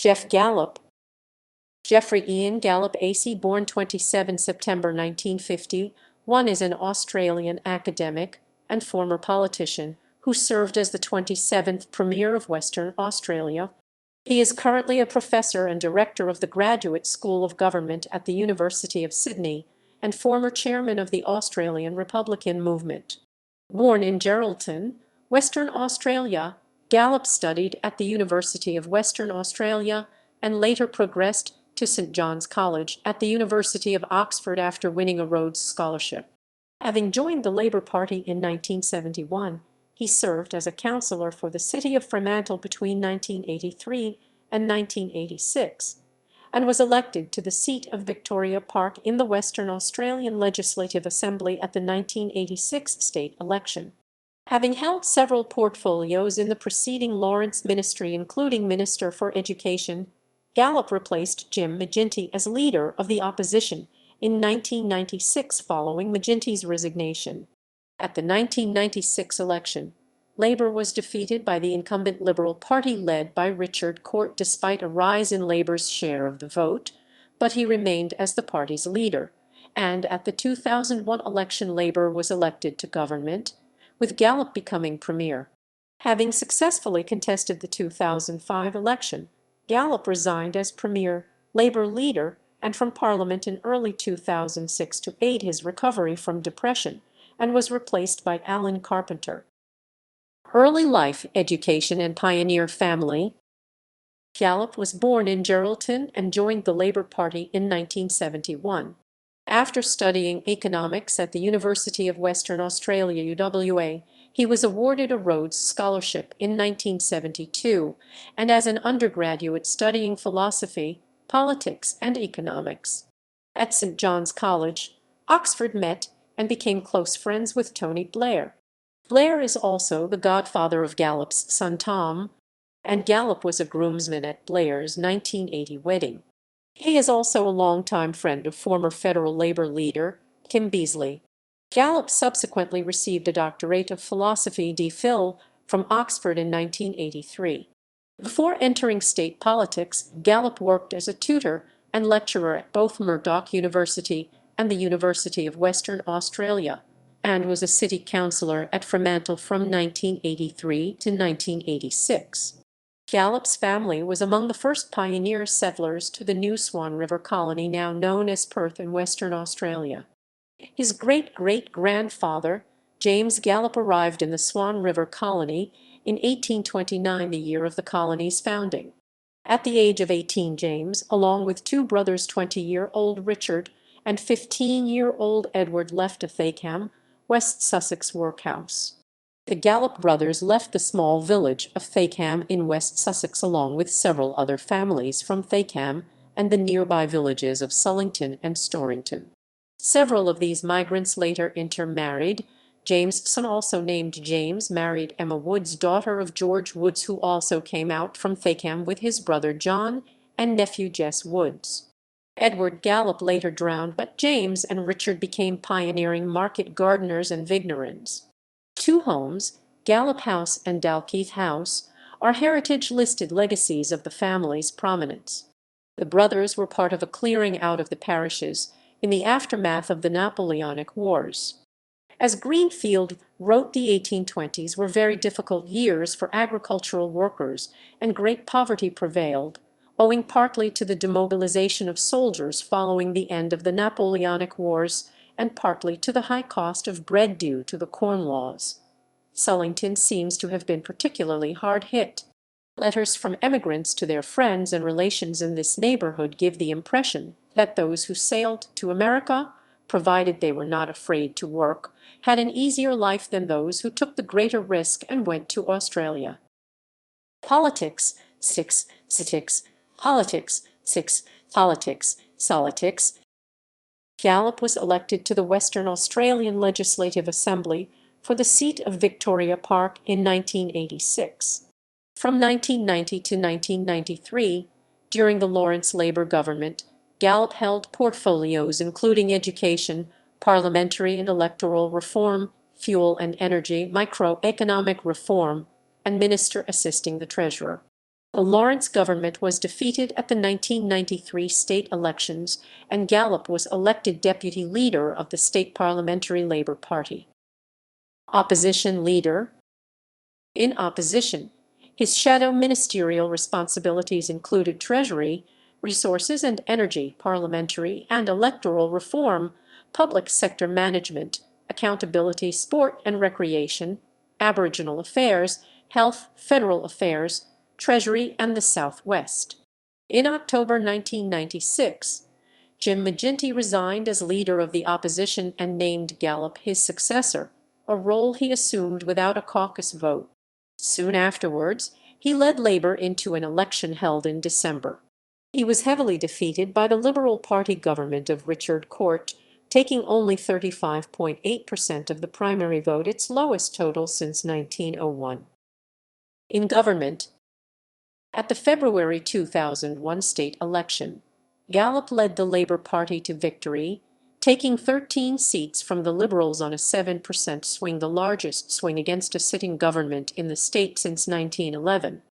Geoff Gallop. Geoffrey Ian Gallop AC, born 27 September 1951, is an Australian academic and former politician who served as the 27th Premier of Western Australia. He is currently a professor and director of the Graduate School of Government at the University of Sydney and former chairman of the Australian Republican Movement. Born in Geraldton, Western Australia, Gallop studied at the University of Western Australia and later progressed to St John's College at the University of Oxford after winning a Rhodes Scholarship. Having joined the Labour Party in 1971, he served as a councillor for the City of Fremantle between 1983 and 1986, and was elected to the seat of Victoria Park in the Western Australian Legislative Assembly at the 1986 state election. Having held several portfolios in the preceding Lawrence ministry, including Minister for Education, Gallop replaced Jim McGinty as leader of the opposition in 1996 following McGinty's resignation. At the 1996 election, Labour was defeated by the incumbent Liberal Party led by Richard Court despite a rise in Labour's share of the vote, but he remained as the party's leader, and at the 2001 election Labour was elected to government, with Gallop becoming Premier. Having successfully contested the 2005 election, Gallop resigned as Premier, Labour leader, and from Parliament in early 2006 to aid his recovery from depression, and was replaced by Alan Carpenter. Early life, education, and pioneer family. Gallop was born in Geraldton and joined the Labour Party in 1971. After studying economics at the University of Western Australia UWA, he was awarded a Rhodes Scholarship in 1972, and as an undergraduate studying philosophy, politics, and economics. At St John's College, Oxford, met and became close friends with Tony Blair. Blair is also the godfather of Gallop's son Tom, and Gallop was a groomsman at Blair's 1980 wedding. He is also a longtime friend of former federal Labour leader Kim Beazley. Gallop subsequently received a doctorate of philosophy D.Phil from Oxford in 1983. Before entering state politics, Gallop worked as a tutor and lecturer at both Murdoch University and the University of Western Australia, and was a city councillor at Fremantle from 1983 to 1986. Gallop's family was among the first pioneer settlers to the New Swan River colony now known as Perth in Western Australia. His great-great-grandfather, James Gallop, arrived in the Swan River colony in 1829, the year of the colony's founding. At the age of 18, James, along with two brothers, 20-year-old Richard and 15-year-old Edward, left a Thakam, West Sussex workhouse. The Gallop brothers left the small village of Thakam in West Sussex along with several other families from Thakam and the nearby villages of Sullington and Storrington. Several of these migrants later intermarried. James' son, also named James, married Emma Woods, daughter of George Woods, who also came out from Thakam with his brother John and nephew Jess Woods. Edward Gallop later drowned, but James and Richard became pioneering market gardeners and vignerons. Two homes, Gallop House and Dalkeith House, are heritage-listed legacies of the family's prominence. The brothers were part of a clearing out of the parishes in the aftermath of the Napoleonic Wars. As Greenfield wrote, the 1820s were very difficult years for agricultural workers, and great poverty prevailed, owing partly to the demobilization of soldiers following the end of the Napoleonic Wars and partly to the high cost of bread due to the Corn Laws. Sullington seems to have been particularly hard hit. Letters from emigrants to their friends and relations in this neighborhood give the impression that those who sailed to America, provided they were not afraid to work, had an easier life than those who took the greater risk and went to Australia. Politics, politics. Gallop was elected to the Western Australian Legislative Assembly for the seat of Victoria Park in 1986. From 1990 to 1993, during the Lawrence Labour government, Gallop held portfolios including education, parliamentary and electoral reform, fuel and energy, microeconomic reform, and minister assisting the treasurer. The Lawrence government was defeated at the 1993 state elections, and Gallop was elected deputy leader of the state parliamentary Labour Party. Opposition leader. In opposition, his shadow ministerial responsibilities included Treasury, Resources and Energy, Parliamentary and Electoral Reform, Public Sector Management, Accountability, Sport and Recreation, Aboriginal Affairs, Health, Federal Affairs, Treasury and the Southwest. In October 1996, Jim McGinty resigned as leader of the opposition and named Gallop his successor, a role he assumed without a caucus vote. Soon afterwards, he led Labour into an election held in December. He was heavily defeated by the Liberal Party government of Richard Court, taking only 35.8% of the primary vote, its lowest total since 1901. In government, at the February 2001 state election, Gallop led the Labour Party to victory, taking 13 seats from the Liberals on a 7% swing, the largest swing against a sitting government in the state since 1911.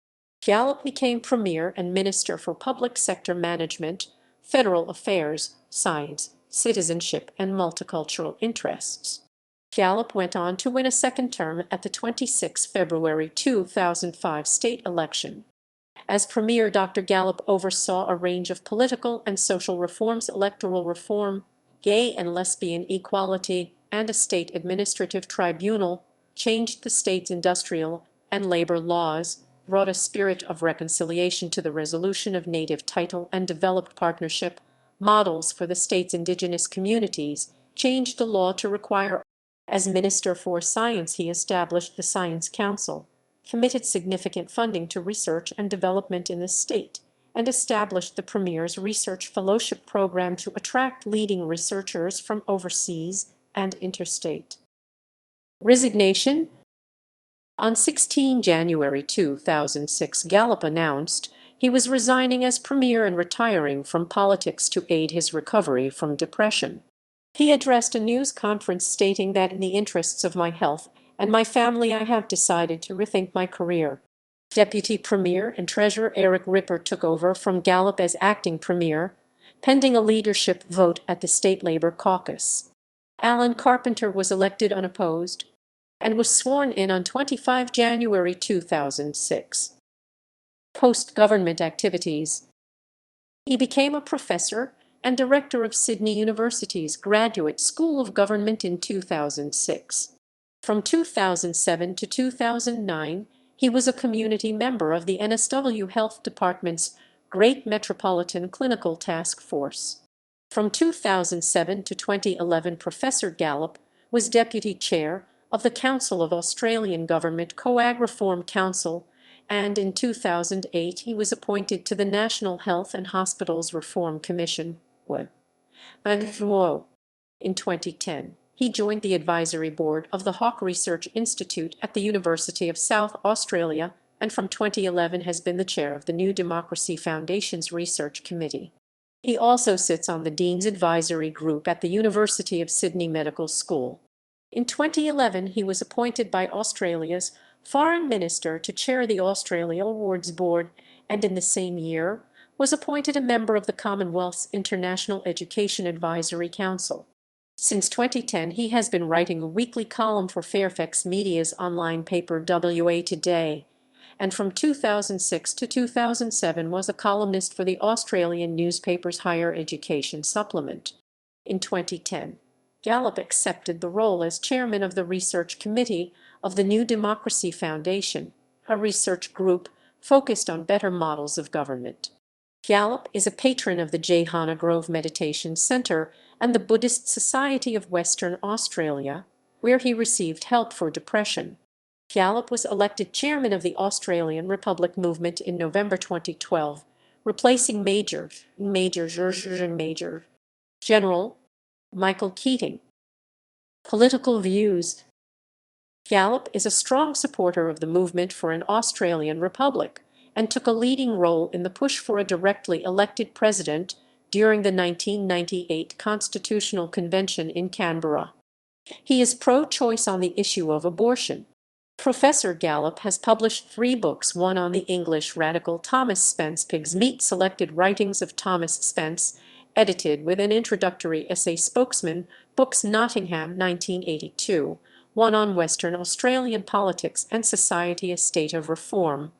Gallop became Premier and Minister for Public Sector Management, Federal Affairs, Science, Citizenship and Multicultural Interests. Gallop went on to win a second term at the 26 February 2005 state election. As Premier, Dr. Gallop oversaw a range of political and social reforms: electoral reform, gay and lesbian equality, and a state administrative tribunal, changed the state's industrial and labor laws, brought a spirit of reconciliation to the resolution of native title, and developed partnership models for the state's indigenous communities, changed the law to require. As Minister for Science, he established the Science Council, committed significant funding to research and development in the state, and established the Premier's Research Fellowship Program to attract leading researchers from overseas and interstate. Resignation. On 16 January 2006, Gallop announced he was resigning as Premier and retiring from politics to aid his recovery from depression. He addressed a news conference stating that in the interests of my health and my family, I have decided to rethink my career. Deputy Premier and Treasurer Eric Ripper took over from Gallop as acting Premier, pending a leadership vote at the State Labour Caucus. Alan Carpenter was elected unopposed and was sworn in on 25 January 2006. Post-government activities. He became a professor and director of Sydney University's Graduate School of Government in 2006. From 2007 to 2009, he was a community member of the NSW Health Department's Great Metropolitan Clinical Task Force. From 2007 to 2011, Professor Gallop was Deputy Chair of the Council of Australian Government COAG Reform Council, and in 2008 he was appointed to the National Health and Hospitals Reform Commission. In 2010, he joined the advisory board of the Hawke Research Institute at the University of South Australia, and from 2011 has been the chair of the New Democracy Foundation's Research Committee. He also sits on the Dean's Advisory Group at the University of Sydney Medical School. In 2011, he was appointed by Australia's Foreign Minister to chair the Australia Awards Board, and in the same year was appointed a member of the Commonwealth's International Education Advisory Council. Since 2010, he has been writing a weekly column for Fairfax Media's online paper WA Today, and from 2006 to 2007 was a columnist for the Australian newspaper's Higher Education Supplement. In 2010, Gallop accepted the role as chairman of the Research Committee of the New Democracy Foundation, a research group focused on better models of government. Gallop is a patron of the Jehana Grove Meditation Centre and the Buddhist Society of Western Australia, where he received help for depression. Gallop was elected chairman of the Australian Republic Movement in November 2012, replacing Major General Michael Keating. Political views. Gallop is a strong supporter of the movement for an Australian republic and took a leading role in the push for a directly elected president during the 1998 Constitutional Convention in Canberra. He is pro-choice on the issue of abortion. Professor Gallop has published 3 books, one on the English radical Thomas Spence Pigs Meat Selected Writings of Thomas Spence, edited with an introductory essay Spokesman, Books Nottingham 1982, one on Western Australian politics and society A State of Reform,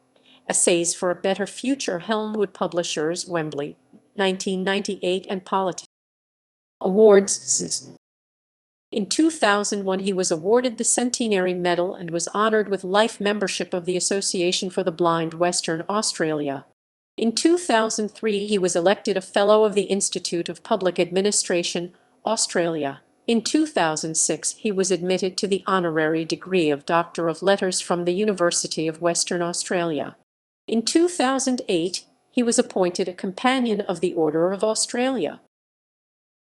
Essays for a Better Future Helmwood Publishers, Wembley, 1998, and Politics. Awards. In 2001 he was awarded the Centenary Medal and was honoured with life membership of the Association for the Blind Western Australia. In 2003 he was elected a Fellow of the Institute of Public Administration, Australia. In 2006 he was admitted to the honorary degree of Doctor of Letters from the University of Western Australia. In 2008 he was appointed a Companion of the Order of Australia.